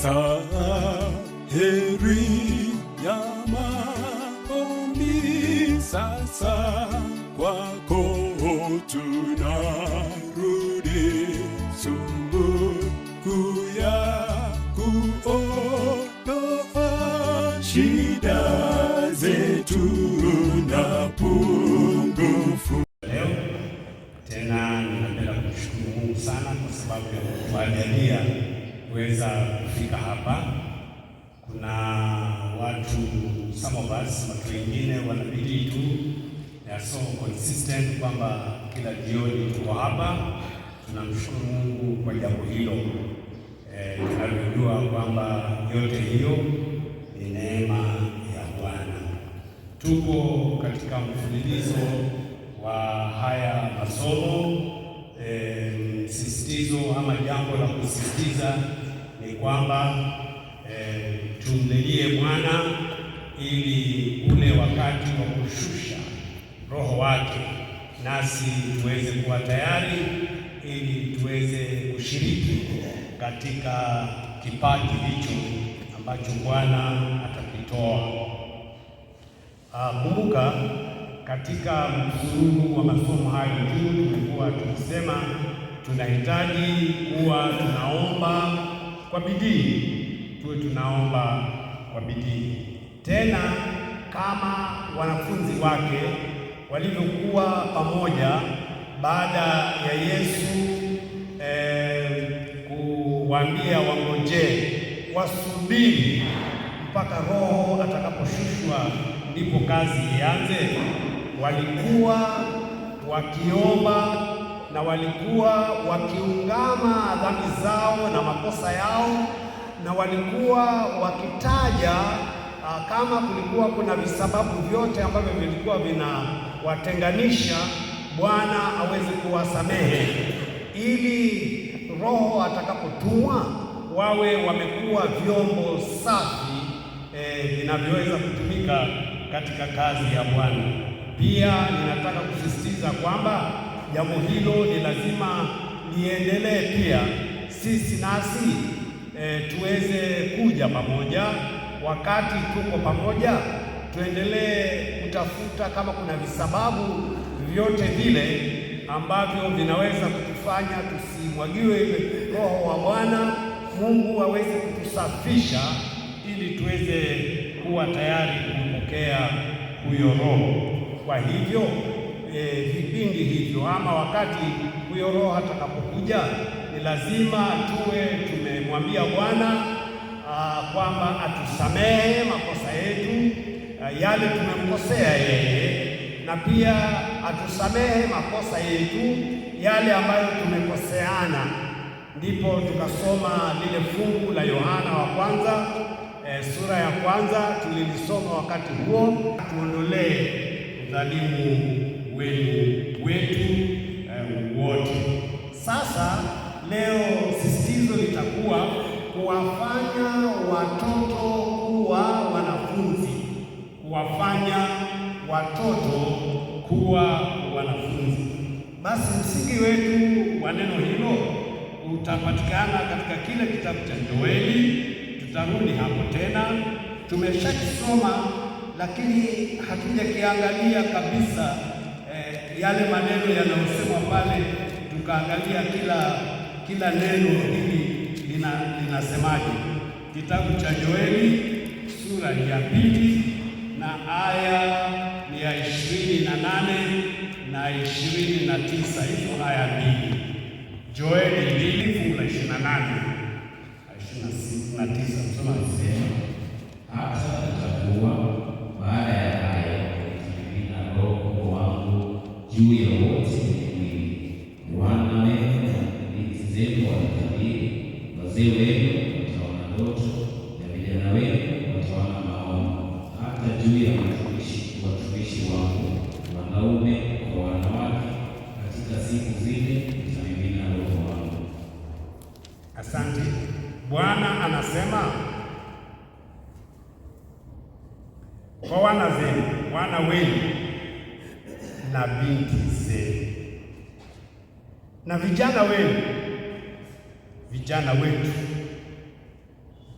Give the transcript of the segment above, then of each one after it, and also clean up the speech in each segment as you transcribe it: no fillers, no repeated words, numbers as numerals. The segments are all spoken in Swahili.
Saa heri ya maombi sasa, kwako tunarudi, sumbuku ya kuondoa shida zetu na pungufu. Leo tena ninapenda kumshukuru Mungu sana kwa sababu ya kutujalia kuweza kufika hapa. Kuna watu, some of us, watu wengine wanabidi tu ya so consistent kwamba kila jioni tuko hapa. Tunamshukuru Mungu kwa jambo hilo. Tunajua kwamba yote hiyo ni neema ya Bwana. Tuko katika mfululizo wa haya masomo. Msisitizo ama jambo la kusisitiza ni kwamba tumlilie Bwana ili ule wakati wa kushusha Roho wake nasi tuweze kuwa tayari ili tuweze kushiriki katika kipaji hicho ambacho Bwana atakitoa. Kumbuka katika msururu wa masomo hayo juu tulikuwa tukisema tunahitaji kuwa tunaomba kwa bidii, tuwe tunaomba kwa bidii. Tena kama wanafunzi wake walivyokuwa pamoja baada ya Yesu kuwaambia wangojee, wasubiri mpaka Roho atakaposhushwa ndipo kazi ianze. Walikuwa wakiomba na walikuwa wakiungama dhambi zao na makosa yao, na walikuwa wakitaja kama kulikuwa kuna visababu vyote ambavyo vilikuwa vinawatenganisha, Bwana aweze kuwasamehe ili Roho atakapotumwa wawe wamekuwa vyombo safi vinavyoweza kutumika katika kazi ya Bwana. Pia ninataka kusisitiza kwamba jambo hilo ni lazima liendelee. Pia sisi nasi tuweze kuja pamoja. Wakati tuko pamoja, tuendelee kutafuta kama kuna visababu vyote vile ambavyo vinaweza kutufanya tusimwagiwe Roho wa Bwana. Mungu aweze kutusafisha ili tuweze kuwa tayari kumpokea huyo Roho. Kwa hivyo vipindi hivyo ama wakati huyo Roho atakapokuja, ni lazima tuwe tumemwambia Bwana kwamba atusamehe makosa yetu yale tumemkosea yeye, na pia atusamehe makosa yetu yale ambayo tumekoseana. Ndipo tukasoma lile fungu la Yohana wa kwanza sura ya kwanza, tulilisoma wakati huo. Tuondolee udhalimu wetu wote. Sasa leo sisitizo litakuwa kuwafanya watoto kuwa wanafunzi, kuwafanya watoto kuwa wanafunzi. Basi msingi wetu wa neno hilo utapatikana katika kile kitabu cha Joeli. Tutarudi hapo tena, tumeshakisoma lakini hatujakiangalia kabisa yale maneno yanayosemwa pale, tukaangalia kila neno hili linasemaje. Kitabu cha Joeli sura ya 2 na aya ni ya 28 na 29, hizo aya mbili. Joeli 2 fungu la 28 na 29, soma sema: hata itakuwa baada ya hayo nitamimina Roho wangu juu ya wote wenye mwili, wana wenu na binti zenu watatabiri, wazee wenu wataona ndoto, na vijana wenu wataona maono, hata juu ya watumishi wangu wanaume kwa wanawake, katika siku zile nitamimina Roho wangu. Asante. Bwana anasema kwa wana zenu, wana wenu na binti zenu na vijana wenu, vijana wetu.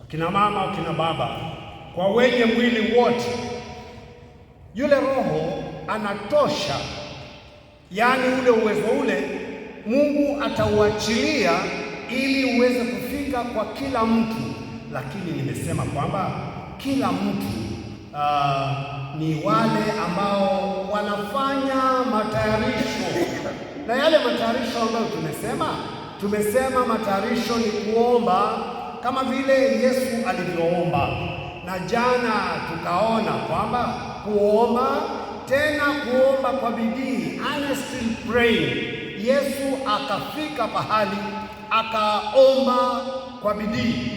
wakina mama, wakina baba, kwa wenye mwili wote, yule Roho anatosha, yaani ule uwezo ule Mungu atauachilia ili uweze kufika kwa kila mtu. Lakini nimesema kwamba kila mtu ni wale ambao wanafanya matayarisho, na yale matayarisho ambayo tumesema matayarisho ni kuomba kama vile Yesu alivyoomba, na jana tukaona kwamba kuomba, tena kuomba kwa bidii, earnestly praying. Yesu akafika pahali akaomba kwa bidii.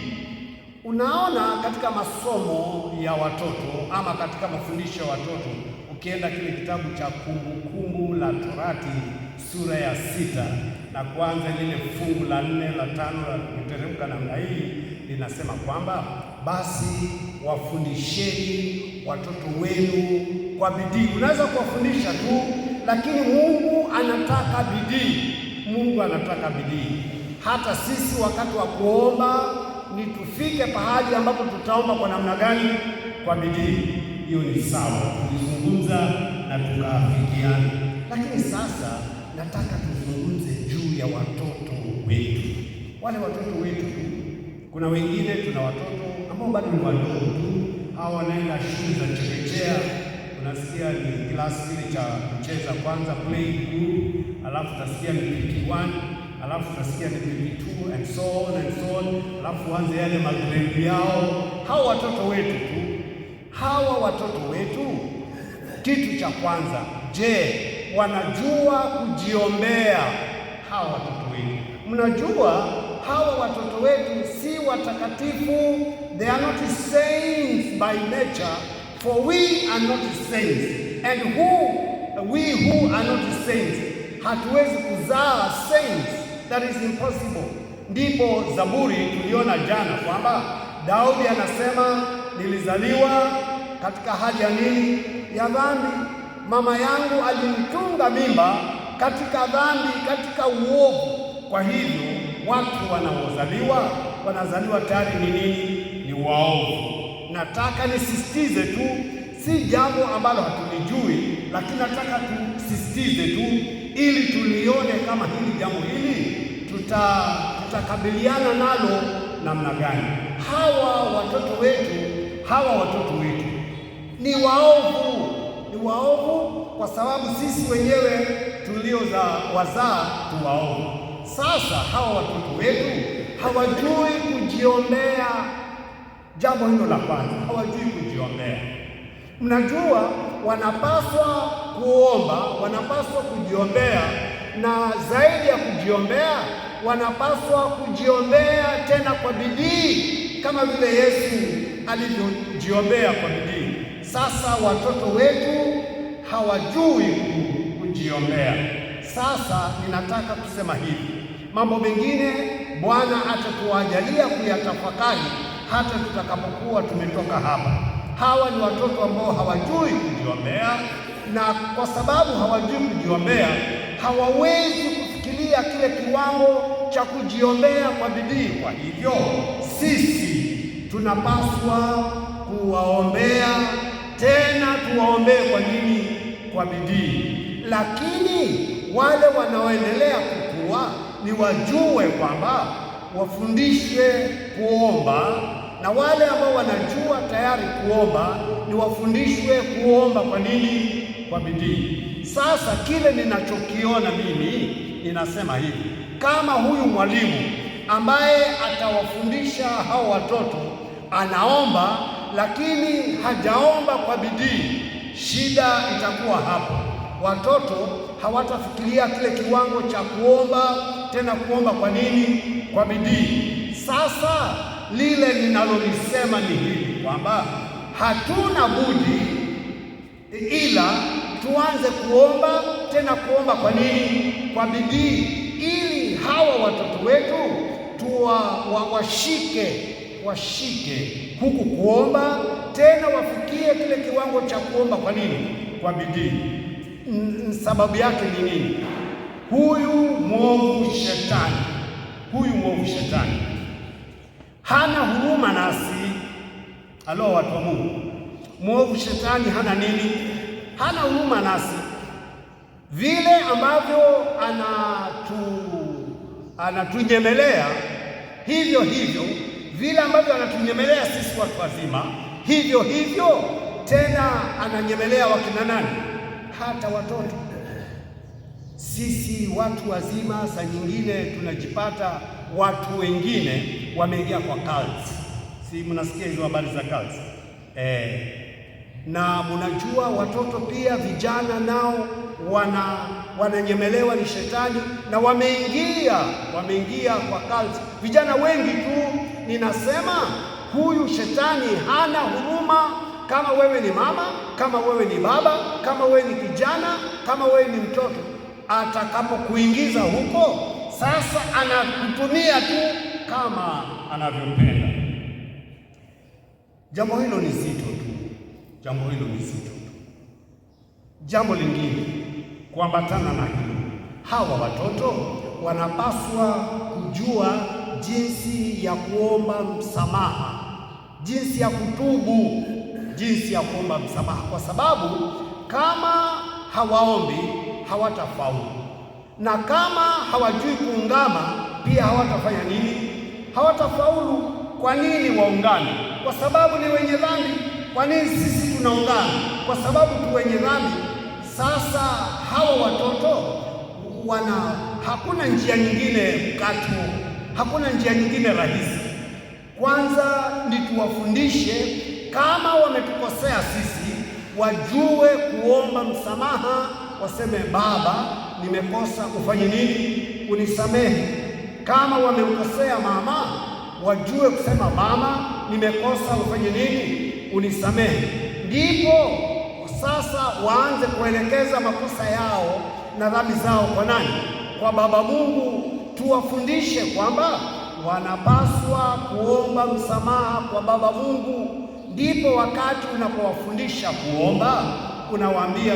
Unaona, katika masomo ya watoto ama katika mafundisho ya watoto, ukienda kile kitabu cha Kumbukumbu la Torati sura ya 6 na kuanza lile fungu la 4 la 5 la kuteremka namna hii, linasema kwamba basi wafundisheni watoto wenu kwa bidii. Unaweza kuwafundisha tu, lakini Mungu anataka bidii. Mungu anataka bidii. Hata sisi wakati wa kuomba ni tufike pahali ambapo tutaomba kwa namna gani? Kwa bidii. Hiyo ni sawa, tulizungumza na tukaafikiana. Lakini sasa nataka tuzungumze juu ya watoto wetu, wale watoto wetu. Kuna wengine tuna watoto ambao bado ni wadogo tu, hao wanaenda shule za chekechea, unasikia ni klasi ile cha kucheza kwanza, play group, alafu utasikia ni PP1, alafu utasikia ni PP2 and so on and so on, alafu anze yale magrade yao. Hao watoto wetu tu, hawa watoto wetu, kitu cha kwanza, je, wanajua kujiombea? Hawa watoto wetu, mnajua hawa watoto wetu si watakatifu. They are not saints by nature, for we are not saints, and we who are not saints, hatuwezi kuzaa saints. That is impossible. Ndipo Zaburi tuliona jana kwamba Daudi anasema, nilizaliwa katika hali ya nini? Ya dhambi. Mama yangu alinitunga mimba katika dhambi, katika uovu. Kwa hivyo watu wanazaliwa tayari ni nini? Ni waovu. Nataka nisisitize tu, si jambo ambalo hatulijui, lakini nataka tusisitize tu ili tulione kama hili jambo hili tutakabiliana nalo namna gani. Hawa watoto wetu ni waovu kwa sababu sisi wenyewe wazaa tu waovu. Sasa hawa watoto wetu hawajui kujiombea. Jambo hilo la kwanza, hawajui kujiombea. Mnajua wanapaswa kuomba, wanapaswa kujiombea, na zaidi ya kujiombea, wanapaswa kujiombea tena kwa bidii, kama vile Yesu alivyojiombea kwa bidii. Sasa watoto wetu hawajui kujiombea. Sasa ninataka kusema hivi, mambo mengine Bwana atatuajalia kuyatafakari hata tutakapokuwa tumetoka hapa. Hawa ni watoto ambao hawajui kujiombea, na kwa sababu hawajui kujiombea, hawawezi kufikiria kile kiwango cha kujiombea kwa bidii. Kwa hivyo sisi tunapaswa kuwaombea, tena tuwaombee kwa nini? Kwa bidii. Lakini wale wanaoendelea kukua ni wajue kwamba wafundishwe kuomba, na wale ambao wanajua tayari kuomba ni wafundishwe kuomba kwa nini? Kwa bidii. Sasa kile ninachokiona mimi, ninasema hivi, kama huyu mwalimu ambaye atawafundisha hao watoto anaomba lakini hajaomba kwa bidii, shida itakuwa hapo. Watoto hawatafikiria kile kiwango cha kuomba, tena kuomba kwa nini? Kwa bidii. Sasa lile ninalolisema ni hili kwamba hatuna budi ila tuanze kuomba, tena kuomba kwa nini? Kwa bidii, ili hawa watoto wetu washike huku kuomba, tena wafikie kile kiwango cha kuomba kwa nini? Kwa bidii. Sababu yake ni nini? Huyu mwovu shetani hana huruma nasi. Halo watu wa Mungu, mwovu shetani hana nini? Hana huruma nasi. Vile ambavyo anatunyemelea hivyo hivyo, vile ambavyo anatunyemelea sisi watu wazima, hivyo hivyo tena ananyemelea wakina nani? Hata watoto. Sisi watu wazima saa nyingine tunajipata watu wengine wameingia kwa cults. Si mnasikia hizo habari za cults? Na mnajua watoto pia, vijana nao wananyemelewa ni shetani na wameingia kwa cults. Vijana wengi tu, ninasema huyu shetani hana huruma. Kama wewe ni mama, kama wewe ni baba, kama wewe ni kijana, kama wewe ni mtoto, atakapokuingiza huko sasa anakutumia tu kama anavyopenda. Jambo hilo ni zito tu, jambo hilo ni zito tu. Jambo lingine kuambatana na hilo, hawa watoto wanapaswa kujua jinsi ya kuomba msamaha, jinsi ya kutubu, jinsi ya kuomba msamaha, kwa sababu kama hawaombi hawatafaulu, na kama hawajui kuungama pia hawatafanya nini? Hawatafaulu. Kwa nini waungane? Kwa sababu ni wenye dhambi. Kwa nini sisi tunaungana? Kwa sababu tu wenye dhambi. Sasa hawa watoto hakuna njia nyingine mkato, hakuna njia nyingine rahisi. Kwanza ni tuwafundishe, kama wametukosea sisi, wajue kuomba msamaha, waseme Baba, nimekosa, ufanye nini? Unisamehe. Kama wamemkosea mama, wajue kusema mama, nimekosa, ufanye nini? Unisamehe. Ndipo sasa waanze kuelekeza makosa yao na dhambi zao kwa nani? Kwa Baba Mungu. Tuwafundishe kwamba wanapaswa kuomba msamaha kwa Baba Mungu. Ndipo wakati unapowafundisha kuomba, unawaambia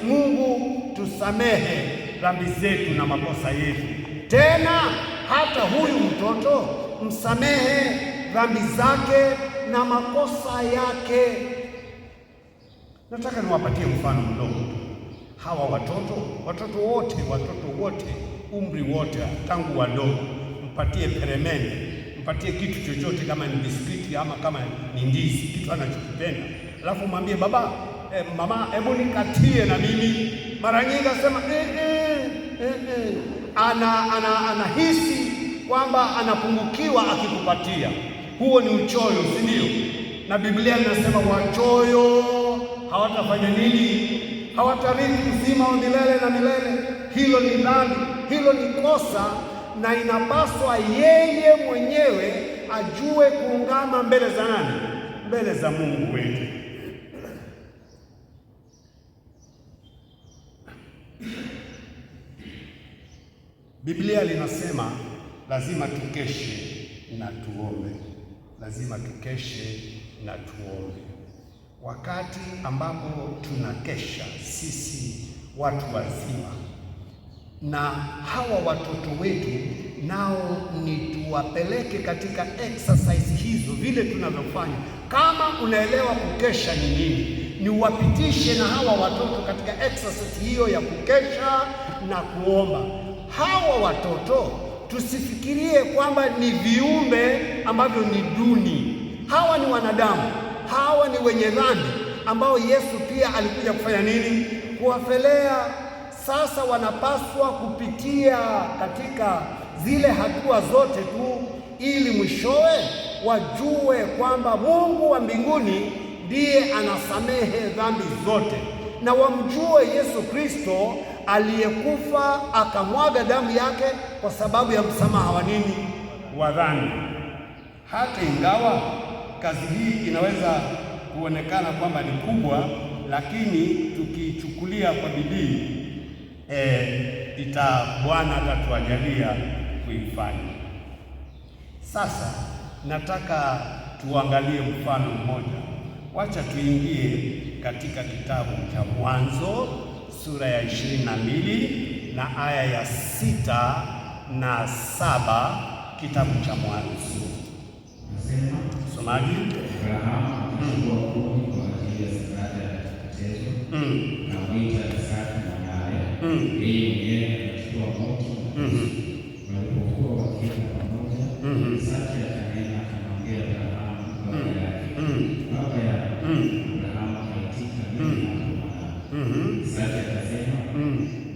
Mungu, tusamehe dhambi zetu na makosa yetu. Tena hata huyu mtoto msamehe dhambi zake na makosa yake. Nataka niwapatie mfano mdogo tu. Hawa watoto wote, umri wote, tangu wadogo, mpatie peremende, mpatie kitu chochote, kama ni biskuti ama kama ni ndizi, kitu anachokipenda, alafu mwambie baba, mama, hebu nikatie na mimi. Mara nyingi asema anahisi kwamba anapungukiwa akikupatia. Huo ni uchoyo, si ndio? Na Biblia inasema wachoyo hawatafanya nini? Hawatarithi uzima wa milele na milele. Hilo ni dhambi, hilo ni kosa, na inapaswa yeye mwenyewe ajue kuungama mbele za nani? Mbele za Mungu wetu. Biblia linasema lazima tukeshe na tuombe, lazima tukeshe na tuombe. Wakati ambapo tunakesha sisi watu wazima, na hawa watoto wetu nao ni tuwapeleke katika exercise hizo vile tunavyofanya. Kama unaelewa kukesha ni nini, ni uwapitishe na hawa watoto katika exercise hiyo ya kukesha na kuomba. Hawa watoto tusifikirie kwamba ni viumbe ambavyo ni duni. Hawa ni wanadamu, hawa ni wenye dhambi ambao Yesu pia alikuja kufanya nini? Kuwafelea. Sasa wanapaswa kupitia katika zile hatua zote tu, ili mwishowe wajue kwamba Mungu wa mbinguni ndiye anasamehe dhambi zote, na wamjue Yesu Kristo aliyekufa akamwaga damu yake kwa sababu ya msamaha wa nini? Wa dhambi. Hata ingawa kazi hii inaweza kuonekana kwamba ni kubwa, lakini tukichukulia kwa bidii Bwana atatuajalia kuifanya. Sasa nataka tuangalie mfano mmoja. Wacha tuingie katika kitabu cha Mwanzo sura ya 22 na aya ya 6 na 7. Kitabu cha Mwanzo akasema, Somaji. Abrahamu akachukua kuni kwa ajili ya sadaka ya kuteketezwa, akamwita Isaka mwanawe, yeye mwenyewe akachukua moto na kisu. Walipokuwa wakienda pamoja, Isaka akanena akamwambia Abrahamu baba yake, baba yangu. Abrahamu akaitika, mimi hapo mwanangu. Isaka akasema,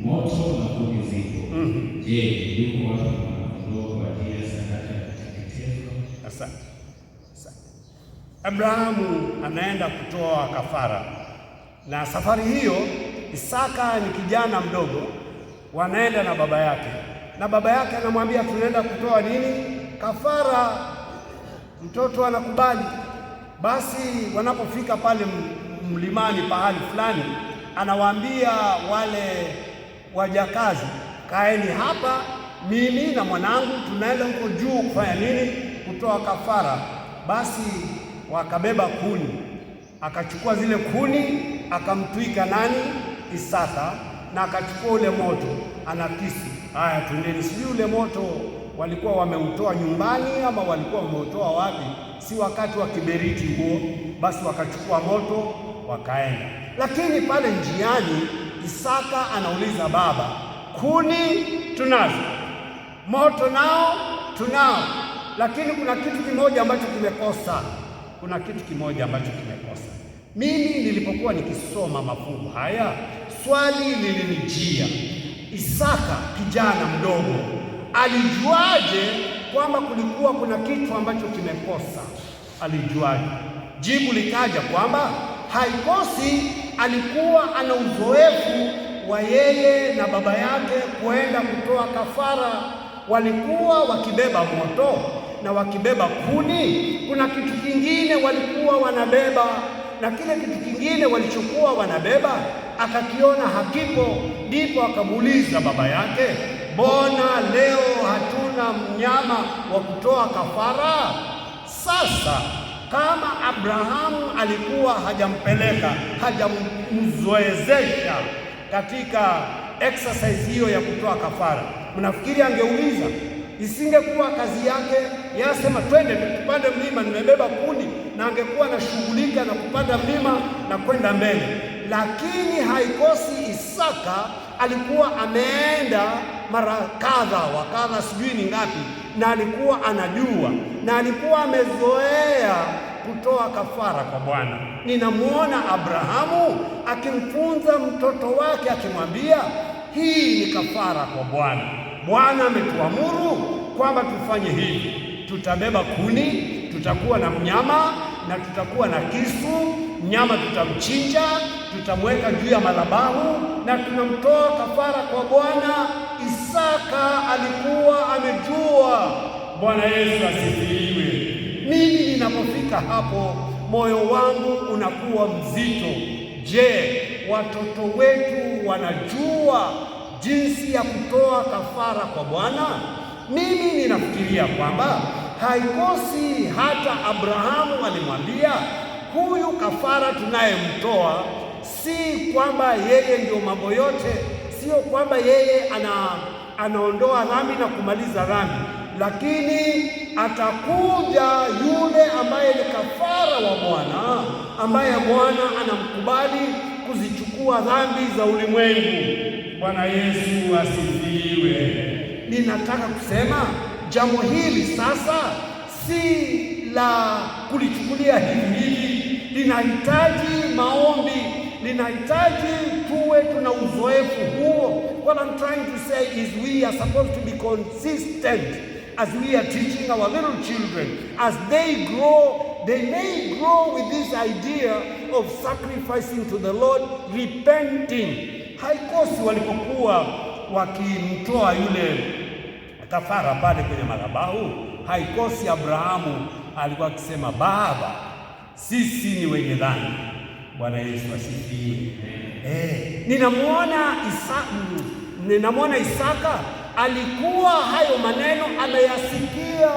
moto na kuni zipo. Je, yuko wapi mwana-kondoo kwa ajili ya sadaka ya kuteketezwa? Asante. Abrahamu anaenda kutoa kafara, na safari hiyo Isaka ni kijana mdogo, wanaenda na baba yake, na baba yake anamwambia tunaenda kutoa nini? Kafara. Mtoto anakubali. Basi wanapofika pale mlimani pahali fulani, anawaambia wale wajakazi, kaeni hapa, mimi na mwanangu tunaenda huko juu kufanya nini? Kutoa kafara. Basi wakabeba kuni, akachukua zile kuni akamtwika nani? Isaka, na akachukua ule moto, ana kisu. Haya, twendeni. Sijui ule moto walikuwa wameutoa nyumbani ama walikuwa wameutoa wapi, si wakati wa kiberiti huo. Basi wakachukua moto wakaenda, lakini pale njiani Isaka anauliza baba, kuni tunazo, moto nao tunao, lakini kuna kitu kimoja ambacho kimekosa. Kuna kitu kimoja ambacho kimekosa. Mimi nilipokuwa nikisoma mafungu haya, swali lilinijia, Isaka kijana mdogo alijuaje kwamba kulikuwa kuna kitu ambacho kimekosa? Alijuaje? Jibu likaja kwamba haikosi, alikuwa ana uzoefu wa yeye na baba yake kuenda kutoa kafara. Walikuwa wakibeba moto na wakibeba kuni. Kuna kitu kingine walikuwa wanabeba, na kile kitu kingine walichokuwa wanabeba akakiona hakipo. Ndipo akamuuliza baba yake, mbona leo hatuna mnyama wa kutoa kafara? Sasa kama Abrahamu alikuwa hajamzoezesha katika exercise hiyo ya kutoa kafara, mnafikiri angeuliza? Isingekuwa kazi yake, yasema twende tupande mlima, nimebeba kuni, na angekuwa anashughulika na kupanda mlima na kwenda mbele. Lakini haikosi, Isaka alikuwa ameenda mara kadha wa kadha, sijui ni ngapi, na alikuwa anajua na alikuwa amezoea kutoa kafara kwa Bwana. Ninamwona Abrahamu akimfunza mtoto wake akimwambia, hii ni kafara kwa Bwana. Bwana ametuamuru kwamba tufanye hivi. Tutabeba kuni, tutakuwa na mnyama na tutakuwa na kisu. Mnyama tutamchinja, tutamweka juu ya madhabahu na tunamtoa kafara kwa Bwana. Isaka alikuwa amejua. Bwana Yesu asifiwe. Mimi ninapofika hapo, moyo wangu unakuwa mzito. Je, watoto wetu wanajua jinsi ya kutoa kafara kwa Bwana? Mimi ninafikiria kwamba haikosi hata Abrahamu alimwambia huyu kafara tunayemtoa, si kwamba yeye ndio mambo yote, sio kwamba yeye anaondoa dhambi na kumaliza dhambi, lakini atakuja yule ambaye ni kafara wa Bwana, ambaye Bwana anamkubali kuzichukua dhambi za ulimwengu. Bwana Yesu asifiwe. Ninataka kusema jambo hili sasa si la kulichukulia hivi hivi, linahitaji maombi, linahitaji tuwe tuna uzoefu huo. What I'm trying to say is we are supposed to be consistent as we are teaching our little children. As they grow, they may grow with this idea of sacrificing to the Lord, repenting. Haikosi walipokuwa wakimtoa yule kafara pale kwenye madhabahu, haikosi Abrahamu alikuwa akisema, Baba, sisi ni wenye dhambi. Bwana Yesu asifiwe. Ninamwona Isaka alikuwa hayo maneno ameyasikia.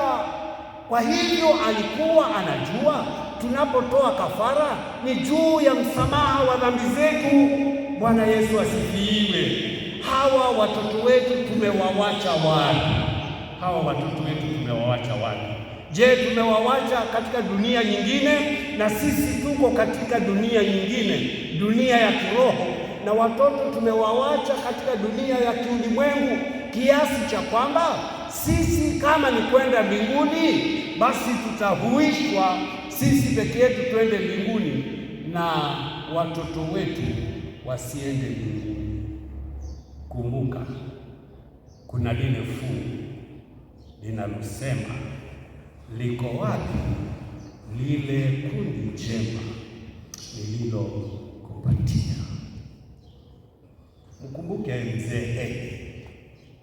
Kwa hivyo alikuwa anajua tunapotoa kafara ni juu ya msamaha wa dhambi zetu. Bwana Yesu asifiwe. Hawa watoto wetu tumewawacha wapi? Je, tumewawacha katika dunia nyingine? Na sisi tuko katika dunia nyingine, dunia ya kiroho, na watoto tumewawacha katika dunia ya kiulimwengu, kiasi cha kwamba sisi kama ni kwenda mbinguni, basi tutahuishwa sisi peke yetu twende mbinguni na watoto wetu wasiende mbinguni. Kumbuka, kuna lile fungu linalosema, liko wapi lile kundi jema nililokupatia? Mkumbuke mzee Eli.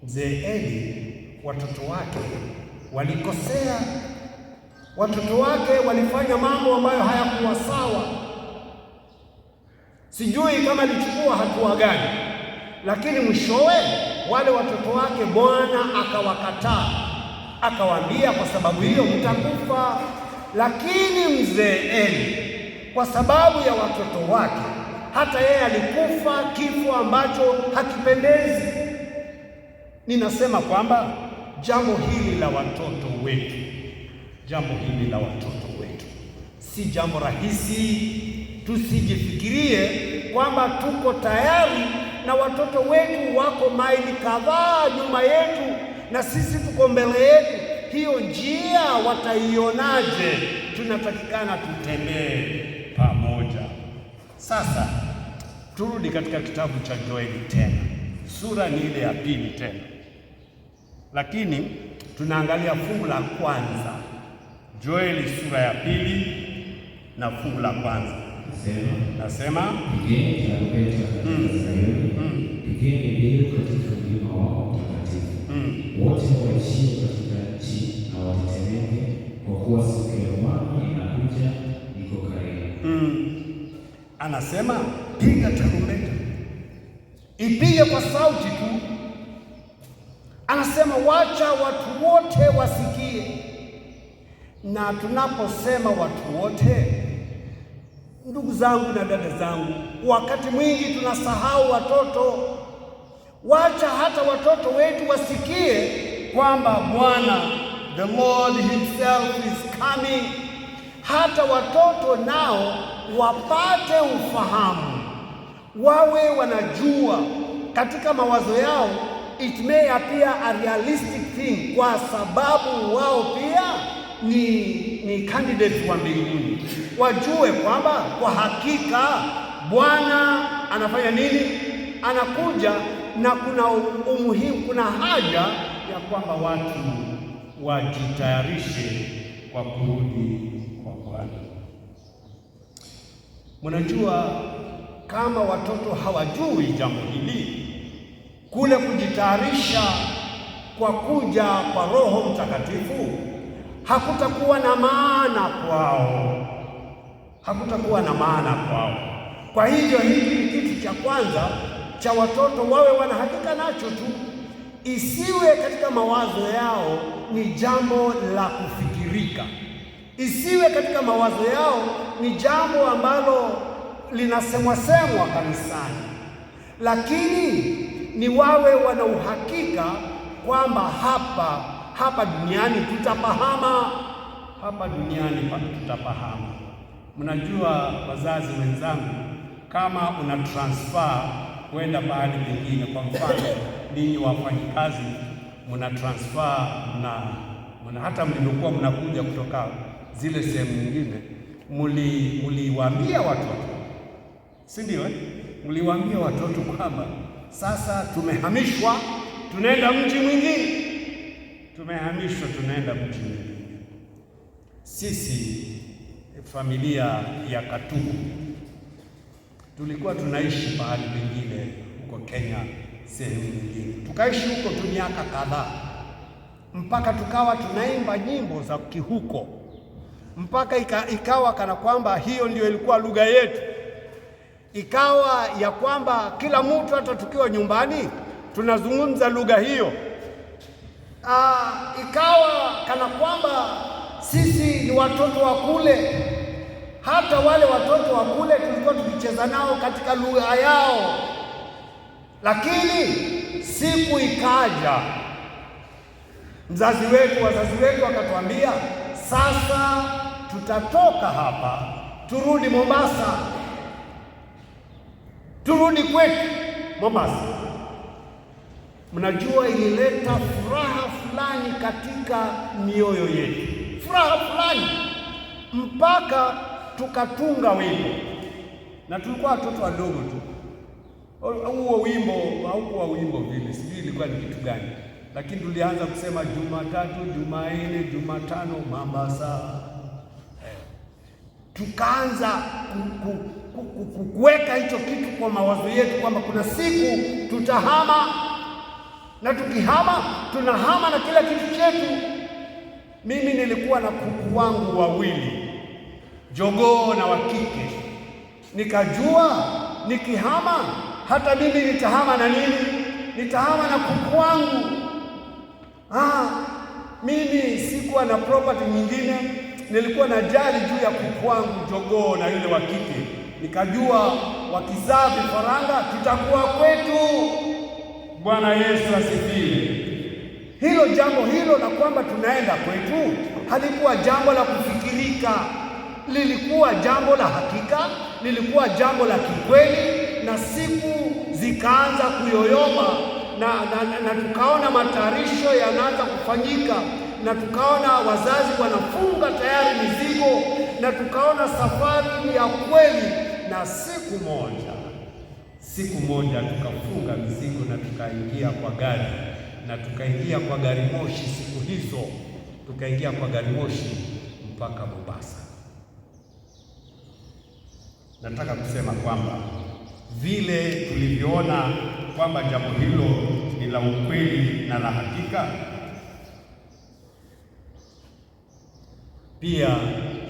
Mzee Eli, watoto wake walikosea, watoto wake walifanya mambo ambayo hayakuwa sawa. Sijui kama alichukua hatua gani, lakini mwishowe wale watoto wake Bwana akawakataa, akawaambia, kwa sababu hiyo mtakufa. Lakini mzee Eli, kwa sababu ya watoto wake, hata yeye alikufa kifo ambacho hakipendezi. Ninasema kwamba jambo hili la watoto wetu, si jambo rahisi. Tusijifikirie kwamba tuko tayari na watoto wetu wako maili kadhaa nyuma yetu na sisi tuko mbele yetu. Hiyo njia wataionaje? Tunatakikana tutembee pamoja. Sasa turudi katika kitabu cha Joeli tena, sura ni ile ya 2 tena, lakini tunaangalia fungu la kwanza. Joeli sura ya 2 na fungu la kwanza nasema, pigeni tarumbeta katika Sayuni, pigeni mbiu katika mlima wako mtakatifu, wote waishio katika nchi na watetemeke, kwa kuwa siku ya Bwana inakuja, iko karibu. Anasema piga tarumbeta, ipige kwa sauti tu. Anasema wacha watu wote wasikie. Na tunaposema watu wote, ndugu zangu na dada zangu, wakati mwingi tunasahau watoto. Wacha hata watoto wetu wasikie kwamba Bwana, the Lord himself is coming. Hata watoto nao wapate ufahamu, wawe wanajua katika mawazo yao. It may appear a realistic thing, kwa sababu wao pia ni candidates wa mbinguni. Wajue kwamba kwa hakika Bwana anafanya nini, anakuja, na kuna umuhimu, kuna haja ya kwamba watu wajitayarishe kwa kurudi kwa Bwana. Mnajua, kama watoto hawajui jambo hili, kule kujitayarisha kwa kuja kwa Roho Mtakatifu hakutakuwa na maana kwao, Kwa hivyo hiki ni kitu cha kwanza cha watoto wawe wanahakika nacho tu, isiwe katika mawazo yao ni jambo la kufikirika, isiwe katika mawazo yao ni jambo ambalo linasemwa kanisani, lakini ni wawe wana uhakika kwamba hapa duniani tutapahama, Mnajua wazazi wenzangu, kama una transfer kwenda mahali pengine, kwa mfano ninyi wafanyikazi mna transfer na hata mlivyokuwa mnakuja kutoka zile sehemu nyingine, mliwaambia watoto, si ndio? Mliwaambia watoto kwamba sasa tumehamishwa, tunaenda mji mwingine. Sisi familia ya Katubu tulikuwa tunaishi mahali pengine huko Kenya, sehemu nyingine. Tukaishi huko tu miaka kadhaa, mpaka tukawa tunaimba nyimbo za kihuko, mpaka ikawa kana kwamba hiyo ndio ilikuwa lugha yetu. Ikawa ya kwamba kila mtu, hata tukiwa nyumbani, tunazungumza lugha hiyo. Ikawa kana kwamba sisi ni watoto wa kule. Hata wale watoto wa kule tulikuwa tukicheza nao katika lugha yao. Lakini siku ikaja, wazazi wetu wakatuambia, Sasa tutatoka hapa turudi Mombasa, turudi kwetu Mombasa. Mnajua ilileta furaha fulani katika mioyo yetu, furaha fulani mpaka tukatunga wimbo, na tulikuwa watoto wadogo tu. Huo wimbo haukuwa wimbo vile, sijui ilikuwa ni kitu gani, lakini tulianza kusema Jumatatu, Jumanne, Jumatano Mombasa. Tukaanza kuweka hicho kitu kwa mawazo yetu kwamba kuna siku tutahama, na tukihama tunahama na kila kitu chetu. Mimi nilikuwa na kuku wangu wawili, jogoo na wa kike, nikajua nikihama hata mimi nitahama na nini? Nitahama na kuku wangu. Mimi sikuwa na property nyingine, nilikuwa na jali juu ya kuku wangu jogoo na yule wa kike. Nikajua wakizaa vifaranga tutakuwa kwetu. Bwana Yesu asifiwe. Hilo jambo hilo la kwamba tunaenda kwetu halikuwa jambo la kufikirika, lilikuwa jambo la hakika, lilikuwa jambo la kikweli. Na siku zikaanza kuyoyoma na tukaona matayarisho yanaanza kufanyika, na tukaona wazazi wanafunga tayari mizigo, na tukaona safari ya kweli. Na siku moja tukafunga mizigo na tukaingia kwa gari, na tukaingia kwa gari moshi. Siku hizo tukaingia kwa gari moshi mpaka Mombasa. Nataka kusema kwamba vile tulivyoona kwamba jambo hilo ni la ukweli na la hakika, pia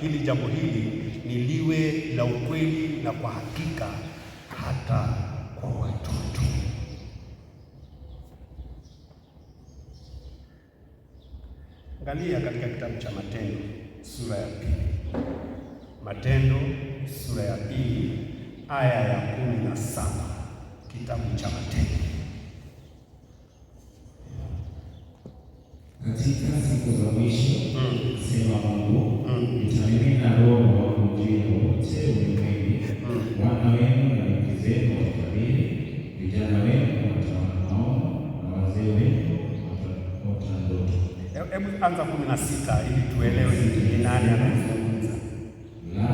hili jambo hili ni liwe la ukweli na kwa hakika hata kwa watoto. Angalia katika kitabu cha Matendo sura ya 2. Matendo sura ya 2 aya ya 17. Kitabu cha Matendo. Katika siku za mwisho, sema Mungu, nitamimina Roho wangu juu ya wote ulimwenguni. Wana wenu na binti zenu watatabiri, vijana wenu wataona maono, na wazee wenu wataota ndoto. Hebu anza 16 ili tuelewe ni nani anazungumza. La,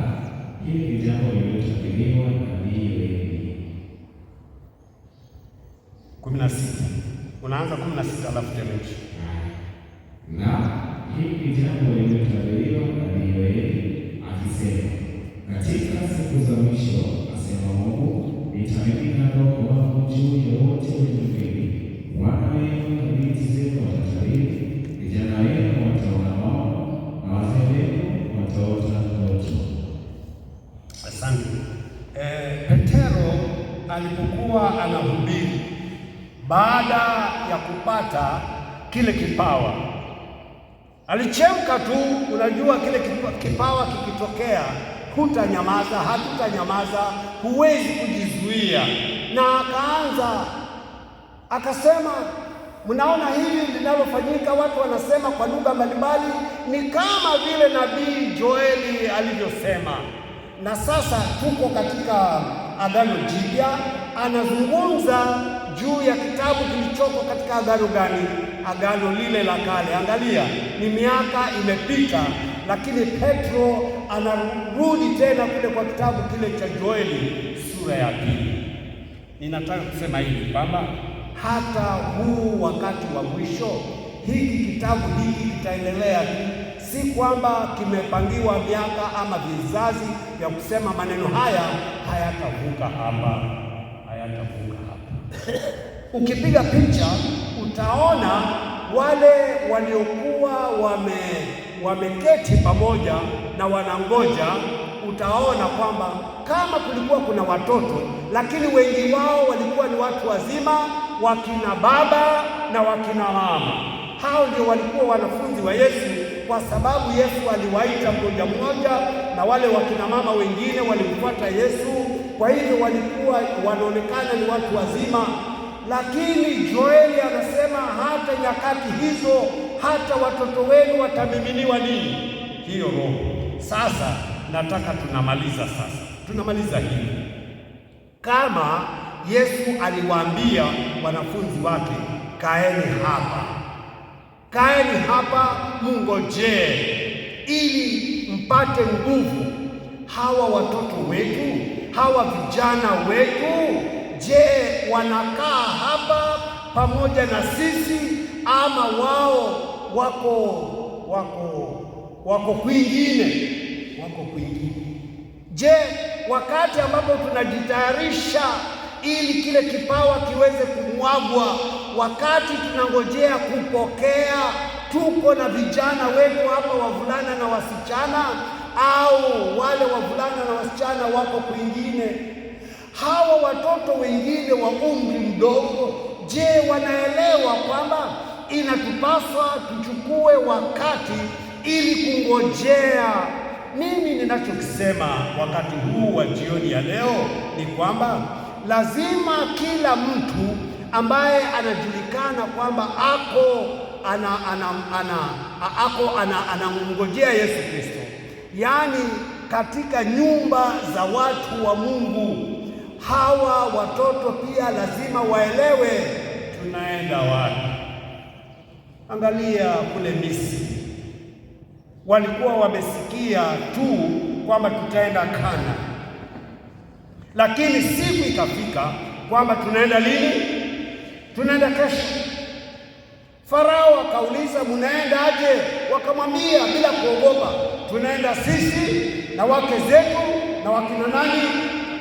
hili ni jambo lililotabiriwa na nabii Yoeli. 16. Unaanza 16 alafu teremsha. Na hili ni jambo lililotabiriwa na nabii Yoeli akisema, katika siku za mwisho, asema Mungu, nitamimina Roho wangu juu ya wote ulimwenguni. Wana wenu na binti zenu watatabiri, vijana wenu wataona maono, na wazee wenu wataota ndoto. Asante. Petero alipokuwa anahubiri, baada ya kupata kile kipawa, alichemka tu. Unajua kile kipawa kikitokea, hutanyamaza, hatutanyamaza, huwezi kujizuia. Na akaanza akasema, mnaona hili linalofanyika, watu wanasema kwa lugha mbalimbali, ni kama vile nabii Joeli alivyosema. Na sasa tuko katika Agano Jipya, anazungumza juu ya kitabu kilichoko katika agano gani? Agano lile la kale. Angalia, ni miaka imepita, lakini Petro anarudi tena kule kwa kitabu kile cha Joeli sura ya 2. Ninataka kusema hivi kwamba hata huu wakati wa mwisho, hiki kitabu hiki kitaendelea tu. Si kwamba kimepangiwa miaka ama vizazi vya kusema maneno haya hayatavuka hapa, hayatavuka hapa. Ukipiga picha utaona wale waliokuwa wameketi pamoja na wanangoja. Utaona kwamba kama kulikuwa kuna watoto, lakini wengi wao walikuwa ni watu wazima, wakina baba na wakina mama. Hao ndio walikuwa wanafunzi wa Yesu, kwa sababu Yesu aliwaita mmoja mmoja, na wale wakina mama wengine walimfuata Yesu. Kwa hivyo walikuwa wanaonekana ni watu wazima. Lakini Joeli anasema hata nyakati hizo, hata watoto wenu watamiminiwa nini? hiyo roho. Sasa nataka tunamaliza hivi. Kama Yesu aliwaambia wanafunzi wake, kaeni hapa mungojee, ili mpate nguvu. Hawa watoto wetu, hawa vijana wetu, je, wanakaa hapa pamoja na sisi ama wao wako kwingine? Je, wakati ambapo tunajitayarisha ili kile kipawa kiweze kumwagwa, wakati tunangojea kupokea, tuko na vijana wetu hapa, wavulana na wasichana, au wale wavulana na wasichana wako kwingine? Hawa watoto wengine wa umri mdogo, je, wanaelewa kwamba inatupaswa tuchukue wakati ili kungojea? Mimi ninachokisema wakati huu wa jioni ya leo ni kwamba lazima kila mtu ambaye anajulikana kwamba anamngojea Yesu Kristo, yaani katika nyumba za watu wa Mungu, hawa watoto pia lazima waelewe tunaenda wapi. Angalia kule Misri, walikuwa wamesikia tu kwamba tutaenda Kana, lakini siku ikafika kwamba tunaenda lini? Tunaenda kesho. Farao akauliza, mnaendaje? Wakamwambia bila kuogopa, tunaenda sisi na wake zetu na wakina nani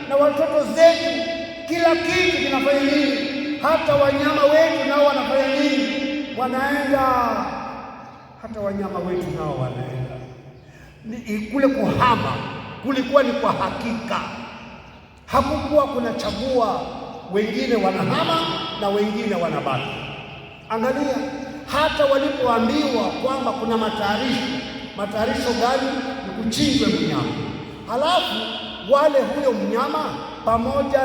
na watoto zetu, kila kitu kinafanya nini, hata wanyama wetu nao wanafanya nini? Wanaenda. Hata wanyama wetu nao wanaenda. Kule kuhama kulikuwa ni kwa hakika, hakukuwa kuna chagua, wengine wanahama na wengine wanabaki. Angalia, hata walipoambiwa kwamba kuna matayarisho gani? Ni kuchinjwe mnyama, halafu wale huyo mnyama pamoja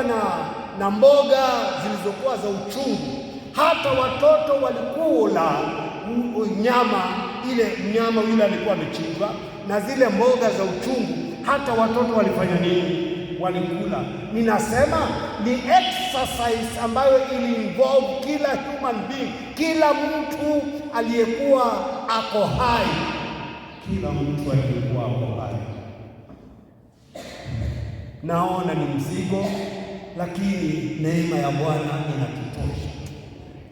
na mboga zilizokuwa za uchungu. Hata watoto walikula nyama ile, mnyama yule alikuwa amechinjwa na zile mboga za uchungu. Hata watoto walifanya nini? Walikula. Ninasema ni exercise ambayo ili involve kila human being, kila mtu aliyekuwa ako hai, Naona ni mzigo, lakini neema ya Bwana inatutosha.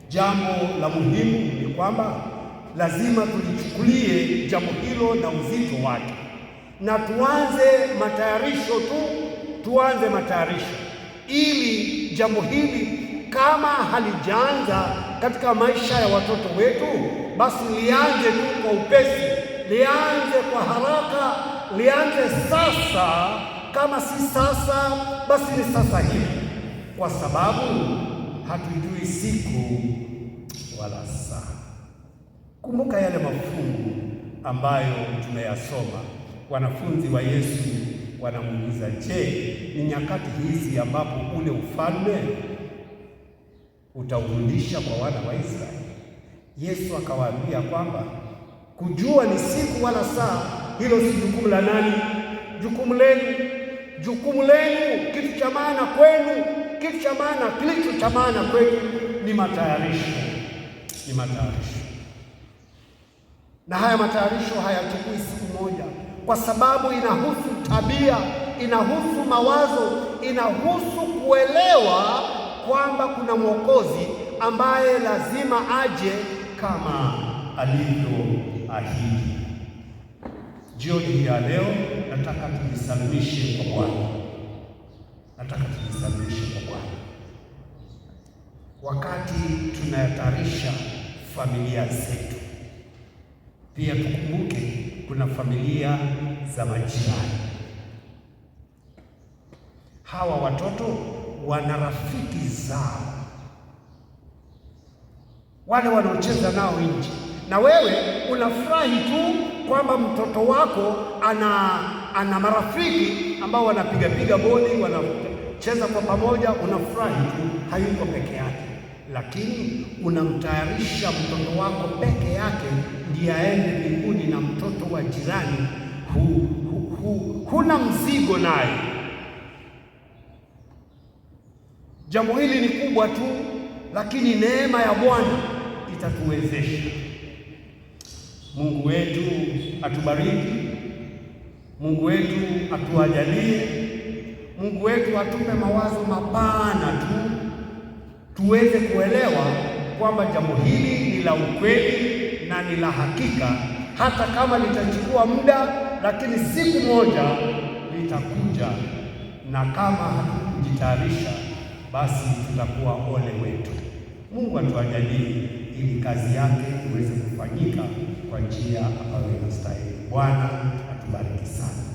Jambo la muhimu ni kwamba lazima tulichukulie jambo hilo na uzito wake, na tuanze matayarisho ili jambo hili kama halijaanza katika maisha ya watoto wetu, basi lianze tu kwa upesi, lianze kwa haraka, lianze sasa. Kama si sasa, basi ni sasa hivi, kwa sababu hatujui siku wala saa. Kumbuka yale mafungu ambayo tunayasoma. Wanafunzi wa Yesu wanamuuliza, je, ni nyakati hizi ambapo ule ufalme utaurudisha kwa wana wa Israeli? Yesu akawaambia kwamba kujua ni siku wala saa, hilo si jukumu la nani? Jukumu lenu. Kitu cha maana kwenu, kilicho cha maana kwetu ni matayarisho. Na haya matayarisho hayachukui siku moja, kwa sababu inahusu tabia, inahusu mawazo, inahusu kuelewa kwamba kuna Mwokozi ambaye lazima aje kama alivyoahidi. Jioni hii ya leo nataka tujisalimishe kwa Bwana. Wakati tunayatayarisha familia zetu, pia tukumbuke kuna familia za majirani. Hawa watoto wana rafiki zao, wale wanaocheza nao nje, na wewe unafurahi tu kwamba mtoto wako ana marafiki ambao wanapiga bodi, wanacheza kwa pamoja. Unafurahi tu, hayuko peke yake, lakini unamtayarisha mtoto wako peke yake ndiye aende mbinguni na mtoto wa jirani huna mzigo naye. Jambo hili ni kubwa tu, lakini neema ya Bwana itatuwezesha. Mungu wetu atubariki, Mungu wetu atuajalie, Mungu wetu atupe mawazo mapana tu, tuweze kuelewa kwamba jambo hili ni la ukweli na ni la hakika, hata kama litachukua muda, lakini siku moja litakuja, na kama hatukujitayarisha basi tutakuwa ole wetu. Mungu atuajalie ili kazi yake iweze kufanyika kwa njia ambayo inastahili. Bwana atubariki sana.